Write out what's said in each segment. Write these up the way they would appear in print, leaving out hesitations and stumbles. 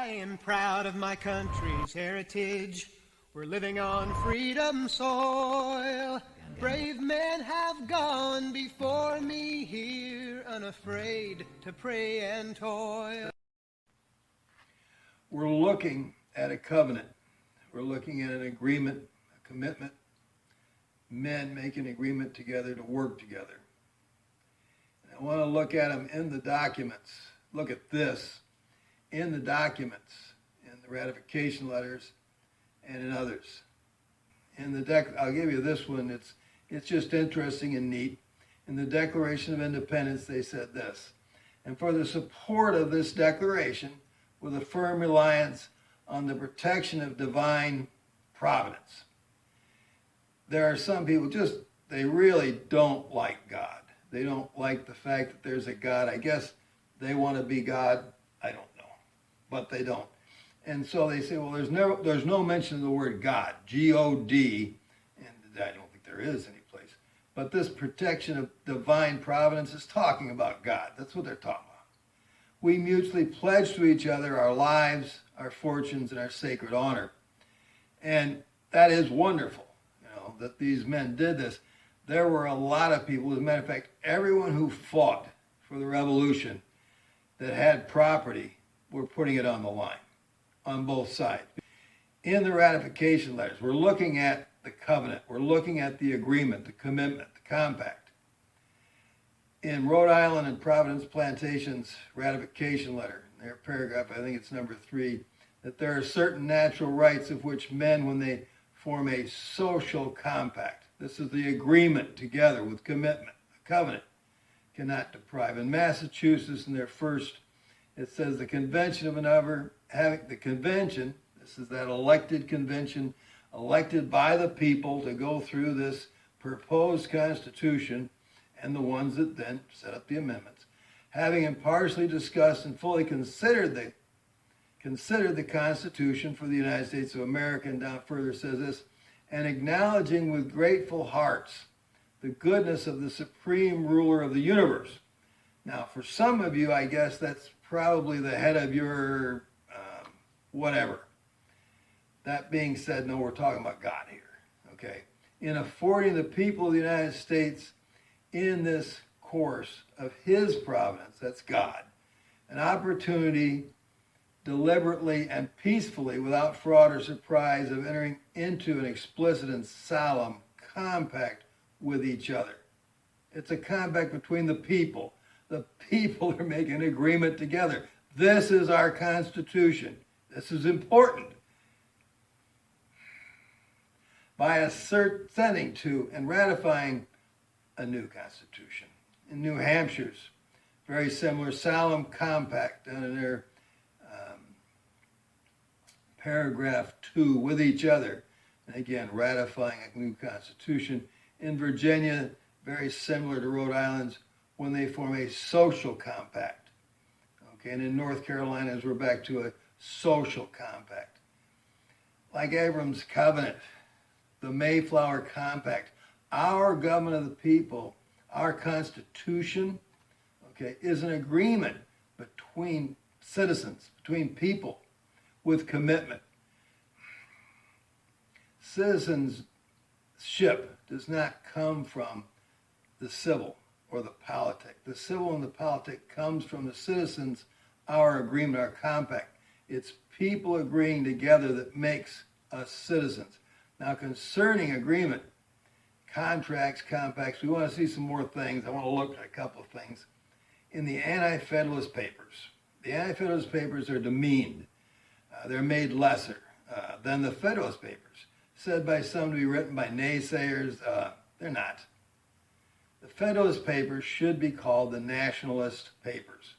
I am proud of my country's heritage. We're living on freedom soil. Brave men have gone before me here, unafraid to pray and toil. We're looking at a covenant. We're looking at an agreement, a commitment. Men make an agreement together to work together. And I want to look at them in the documents. Look at this in the documents, in the ratification letters, and in others. In the I'll give you this one. It's just interesting and neat. In the Declaration of Independence, they said this: "And for the support of this declaration, with a firm reliance on the protection of divine providence." There are some people they really don't like God. They don't like the fact that there's a God. I guess they want to be God. I don't know, but they don't. And so they say, well, there's no mention of the word God, G-O-D, and I don't think there is any place. But this protection of divine providence is talking about God. That's what they're talking about. We mutually pledge to each other our lives, our fortunes, and our sacred honor. And that is wonderful, that these men did this. There were a lot of people, as a matter of fact, everyone who fought for the revolution that had property were putting it on the line on both sides. In the ratification letters, we're looking at the covenant, we're looking at the agreement, the commitment, the compact. In Rhode Island and Providence Plantation's ratification letter, their paragraph, I think it's number 3, that there are certain natural rights of which men, when they form a social compact, this is the agreement together with commitment, a covenant, cannot deprive. In Massachusetts, in their first, it says the convention of another, having the convention, this is that elected convention, elected by the people to go through this proposed constitution, and the ones that then set up the amendments, having impartially discussed and fully considered the Constitution for the United States of America, and down further says this, and acknowledging with grateful hearts the goodness of the supreme ruler of the universe. Now, for some of you, I guess that's probably the head of your whatever. That being said, no, we're talking about God here, okay? In affording the people of the United States in this course of his providence, that's God, an opportunity deliberately and peacefully, without fraud or surprise, of entering into an explicit and solemn compact with each other. It's a compact between the people. The people are making an agreement together. This is our Constitution. This is important. By assenting to and ratifying a new Constitution. In New Hampshire's very similar solemn compact down in their paragraph 2, with each other, and again ratifying a new Constitution. In Virginia, very similar to Rhode Island's, when they form a social compact. Okay, and in North Carolina, as we're back to a social compact. Like Abraham's covenant, the Mayflower Compact, our government of the people, our Constitution, okay, is an agreement between citizens, between people, with commitment. Citizenship does not come from the civil or the politic. The civil and the politic comes from the citizens, our agreement, our compact. It's people agreeing together that makes us citizens. Now, concerning agreement, contracts, compacts, we want to see some more things. I want to look at a couple of things. In the Anti-Federalist Papers, the Anti-Federalist Papers are demeaned. They're made lesser than the Federalist Papers, said by some to be written by naysayers. They're not. The Federalist Papers should be called the Nationalist Papers.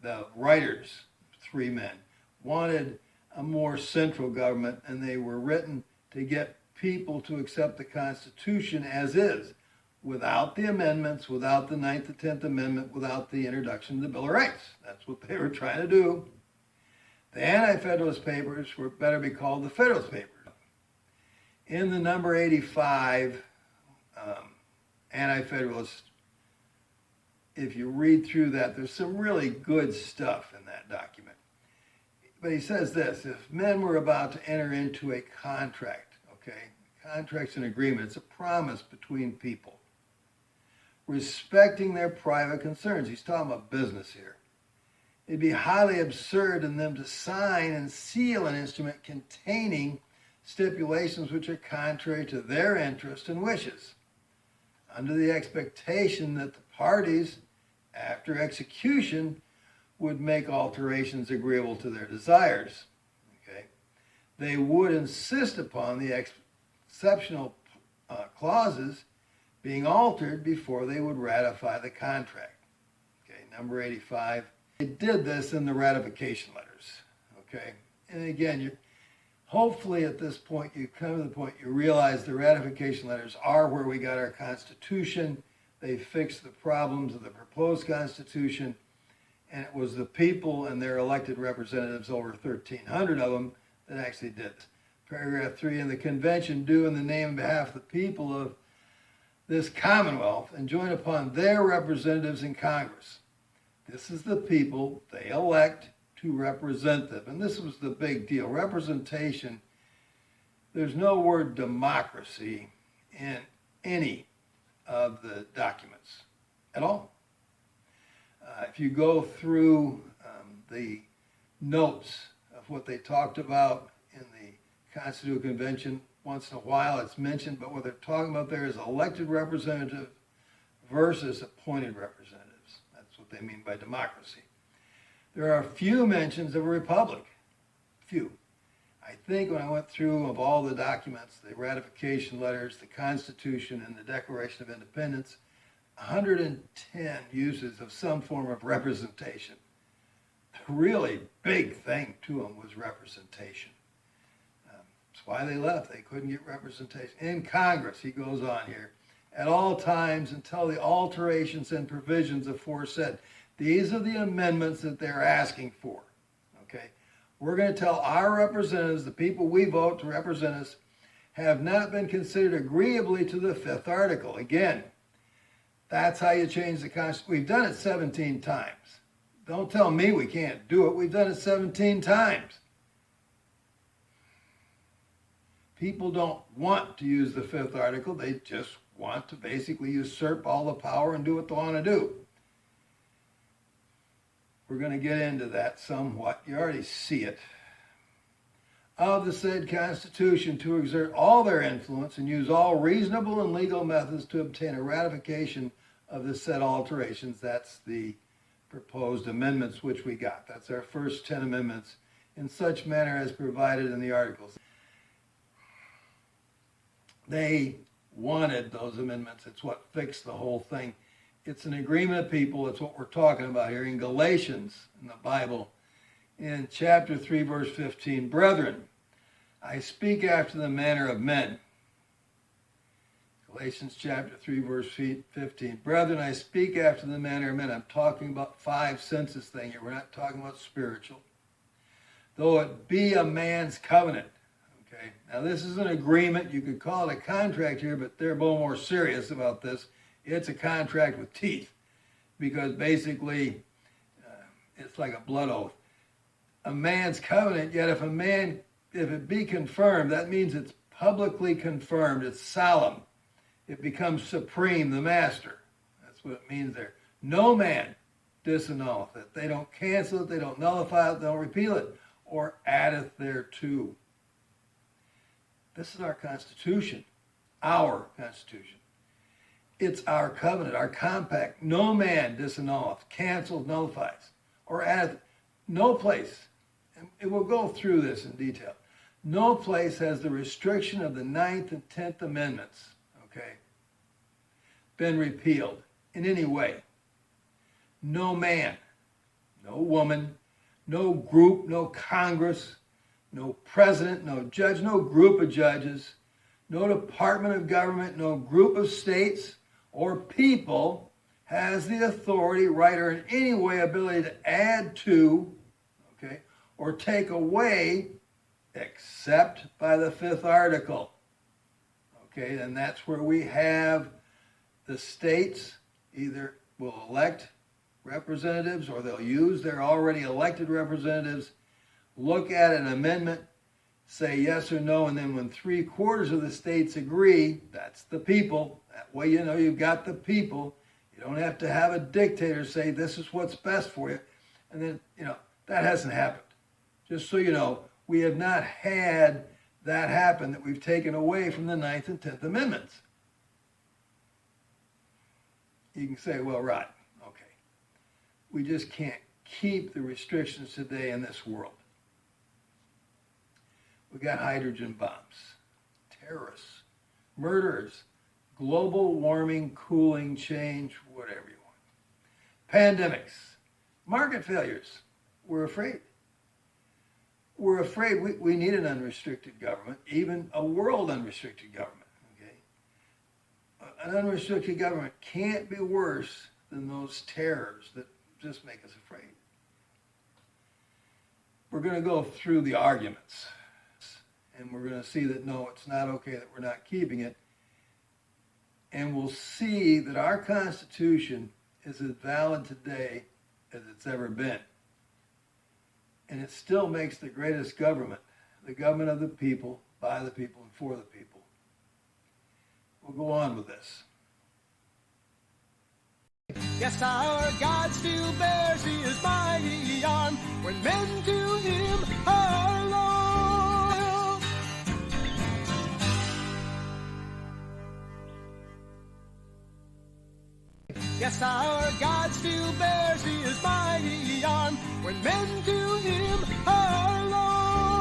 The writers, 3 men, wanted a more central government, and they were written to get people to accept the Constitution as is, without the amendments, without the 9th and 10th Amendment, without the introduction of the Bill of Rights. That's what they were trying to do. The Anti-Federalist Papers were better be called the Federalist Papers. In the number 85 Anti-Federalist, if you read through that, there's some really good stuff in that document. But he says this, if men were about to enter into a contract, okay, contract's an agreement, it's a promise between people, respecting their private concerns. He's talking about business here. It'd be highly absurd in them to sign and seal an instrument containing stipulations which are contrary to their interests and wishes, under the expectation that the parties, after execution, would make alterations agreeable to their desires. Okay? They would insist upon the exceptional clauses being altered before they would ratify the contract. Okay, number 85. They did this in the ratification letters. Okay, and again, hopefully at this point you come to the point you realize the ratification letters are where we got our Constitution. They fixed the problems of the proposed Constitution, and it was the people and their elected representatives, over 1,300 of them, that actually did this. Paragraph 3, in the convention do in the name and behalf of the people of this Commonwealth and join upon their representatives in Congress. This is the people they elect to represent them. And this was the big deal. Representation, there's no word democracy in any of the documents at all. If you go through the notes of what they talked about in the Constitutional Convention, once in a while it's mentioned, but what they're talking about there is elected representative versus appointed representatives. That's what they mean by democracy. There are few mentions of a republic. Few. I think when I went through of all the documents, the ratification letters, the Constitution, and the Declaration of Independence, 110 uses of some form of representation. The really big thing to them was representation. That's why they left. They couldn't get representation. In Congress, he goes on here, at all times until the alterations and provisions aforesaid. These are the amendments that they're asking for. Okay? We're going to tell our representatives, the people we vote to represent us, have not been considered agreeably to the 5th article. Again, that's how you change the Constitution. We've done it 17 times. Don't tell me we can't do it. We've done it 17 times. People don't want to use the 5th article. They just want to basically usurp all the power and do what they want to do. We're going to get into that somewhat. You already see it. Of the said Constitution to exert all their influence and use all reasonable and legal methods to obtain a ratification of the said alterations. That's the proposed amendments which we got. That's our first 10 amendments in such manner as provided in the articles. They wanted those amendments. It's what fixed the whole thing. It's an agreement of people. It's what we're talking about here in Galatians in the Bible. In chapter 3, verse 15, brethren, I speak after the manner of men. Galatians chapter 3, verse 15, brethren, I speak after the manner of men. I'm talking about 5 senses thing here. We're not talking about spiritual. Though it be a man's covenant. Okay, now this is an agreement. You could call it a contract here, but they're a little more serious about this. It's a contract with teeth because basically it's like a blood oath. A man's covenant, yet if it be confirmed, that means it's publicly confirmed. It's solemn. It becomes supreme, the master. That's what it means there. No man disannulleth it. They don't cancel it. They don't nullify it. They don't repeal it or addeth thereto. This is our Constitution, our Constitution. It's our covenant, our compact. No man disannulleth, cancels, nullifies, or addeth. No place, and we'll go through this in detail, no place has the restriction of the 9th and 10th Amendments, okay, been repealed in any way. No man, no woman, no group, no Congress, no president, no judge, no group of judges, no department of government, no group of states or people has the authority, right, or in any way ability to add to, okay, or take away except by the 5th article. Okay, then that's where we have the states either will elect representatives or they'll use their already elected representatives look at an amendment, say yes or no, and then when 3/4 of the states agree, that's the people. That way you know you've got the people. You don't have to have a dictator say this is what's best for you. And then, that hasn't happened. Just so you know, we have not had that happen that we've taken away from the 9th and 10th Amendments. You can say, well, right, okay. We just can't keep the restrictions today in this world. We got hydrogen bombs, terrorists, murderers, global warming, cooling change, whatever you want. Pandemics, market failures. We're afraid. We're afraid we need an unrestricted government, even a world unrestricted government. Okay? An unrestricted government can't be worse than those terrors that just make us afraid. We're going to go through the arguments, and we're going to see that no, it's not okay that we're not keeping it. And we'll see that our Constitution is as valid today as it's ever been. And it still makes the greatest government, the government of the people, by the people, and for the people. We'll go on with this. Yes, our God still bears his mighty arm when men to him are loyal. Yes, our God still bears his mighty arm when men to him are loyal.